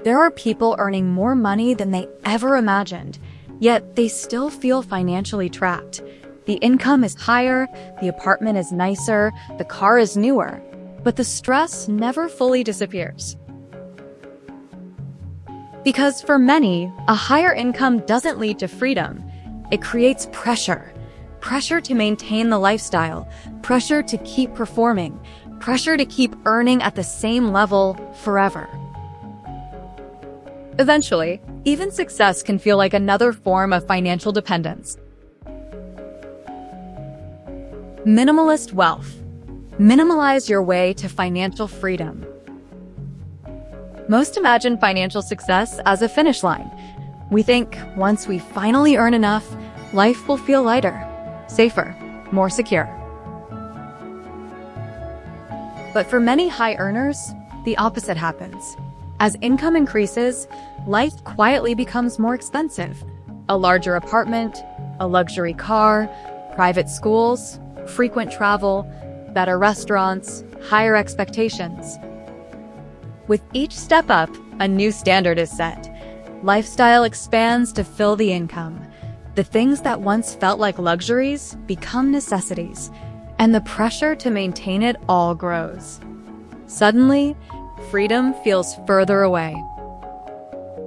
There are people earning more money than they ever imagined, yet they still feel financially trapped. The income is higher, the apartment is nicer, the car is newer, but the stress never fully disappears. Because for many, a higher income doesn't lead to freedom. It creates pressure. Pressure to maintain the lifestyle, pressure to keep performing, pressure to keep earning at the same level forever. Eventually, even success can feel like another form of financial dependence. Minimalist wealth. Minimalize your way to financial freedom. Most imagine financial success as a finish line. We think once we finally earn enough, life will feel lighter, safer, more secure. But for many high earners, the opposite happens. As income increases, life quietly becomes more expensive. A larger apartment, a luxury car, private schools, frequent travel, better restaurants, higher expectations. With each step up, a new standard is set. Lifestyle expands to fill the income. The things that once felt like luxuries become necessities, and the pressure to maintain it all grows. Suddenly, freedom feels further away.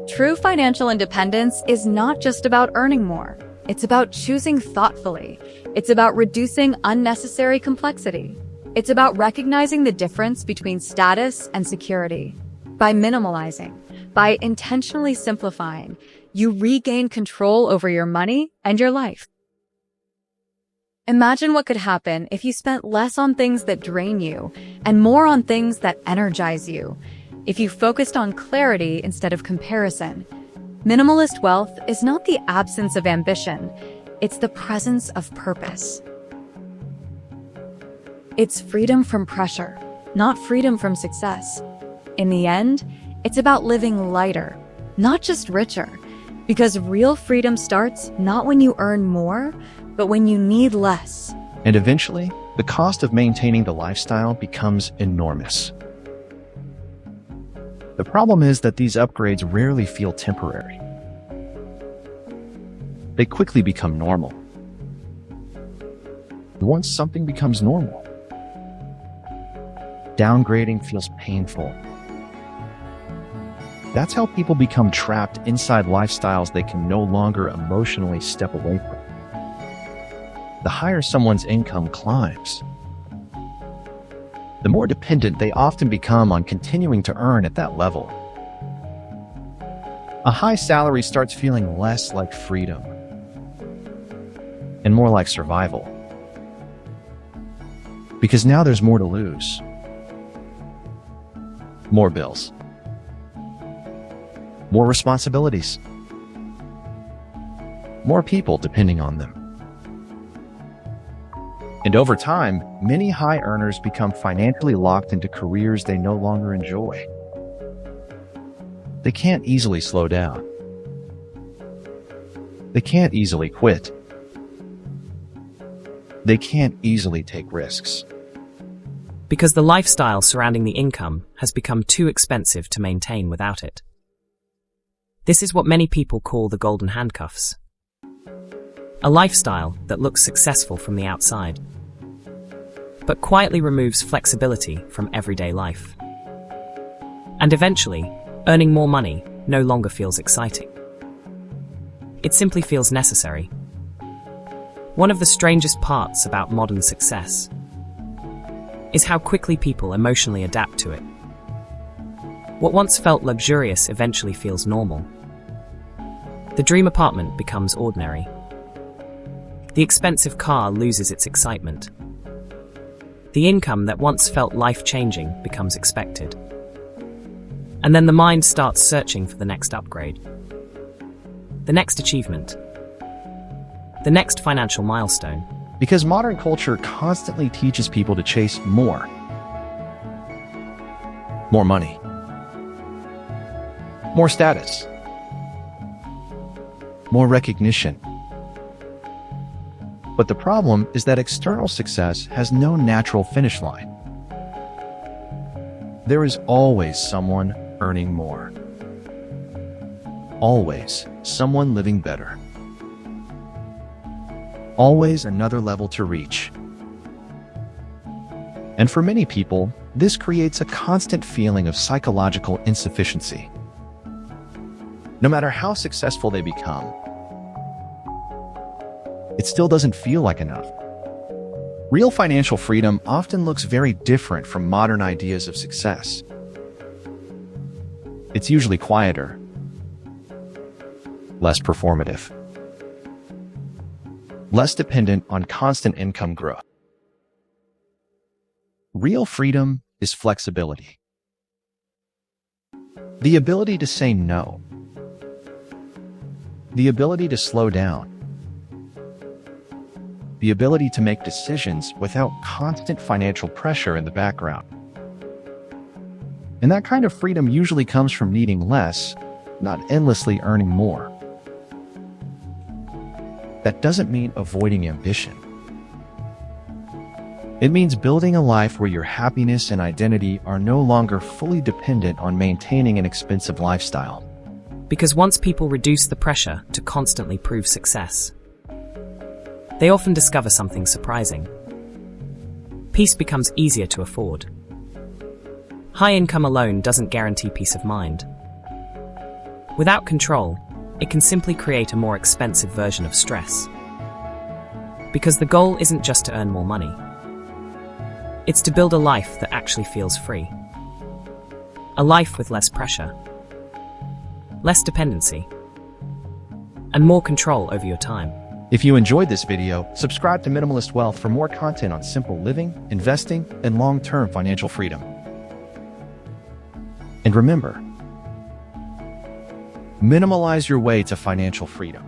True financial independence is not just about earning more. It's about choosing thoughtfully. It's about reducing unnecessary complexity. It's about recognizing the difference between status and security. By minimalizing, by intentionally simplifying, you regain control over your money and your life. Imagine what could happen if you spent less on things that drain you and more on things that energize you. If you focused on clarity instead of comparison. Minimalist wealth is not the absence of ambition, it's the presence of purpose. It's freedom from pressure, not freedom from success. In the end, it's about living lighter, not just richer, because real freedom starts not when you earn more, but when you need less. And eventually, the cost of maintaining the lifestyle becomes enormous. The problem is that these upgrades rarely feel temporary. They quickly become normal. Once something becomes normal, downgrading feels painful. That's how people become trapped inside lifestyles they can no longer emotionally step away from. The higher someone's income climbs, the more dependent they often become on continuing to earn at that level. A high salary starts feeling less like freedom and more like survival. Because now there's more to lose. More bills. More responsibilities. More people depending on them. And over time, many high earners become financially locked into careers they no longer enjoy. They can't easily slow down. They can't easily quit. They can't easily take risks. Because the lifestyle surrounding the income has become too expensive to maintain without it. This is what many people call the golden handcuffs. A lifestyle that looks successful from the outside, but quietly removes flexibility from everyday life. And eventually, earning more money no longer feels exciting. It simply feels necessary. One of the strangest parts about modern success is how quickly people emotionally adapt to it. What once felt luxurious eventually feels normal. The dream apartment becomes ordinary. The expensive car loses its excitement. The income that once felt life-changing becomes expected. And then the mind starts searching for the next upgrade, the next achievement, the next financial milestone. Because modern culture constantly teaches people to chase more. More money. More status. More recognition. But the problem is that external success has no natural finish line. There is always someone earning more. always someone living better. Always another level to reach. And for many people, this creates a constant feeling of psychological insufficiency. No matter how successful they become, it still doesn't feel like enough. Real financial freedom often looks very different from modern ideas of success. It's usually quieter, less performative, less dependent on constant income growth. Real freedom is flexibility. The ability to say no. The ability to slow down. The ability to make decisions without constant financial pressure in the background. And that kind of freedom usually comes from needing less, not endlessly earning more. That doesn't mean avoiding ambition. It means building a life where your happiness and identity are no longer fully dependent on maintaining an expensive lifestyle. Because once people reduce the pressure to constantly prove success, they often discover something surprising. Peace becomes easier to afford. High income alone doesn't guarantee peace of mind. Without control, it can simply create a more expensive version of stress. Because the goal isn't just to earn more money. It's to build a life that actually feels free. A life with less pressure, less dependency, and more control over your time. If you enjoyed this video, subscribe to Minimalist Wealth for more content on simple living, investing, and long-term financial freedom. And remember, minimalize your way to financial freedom.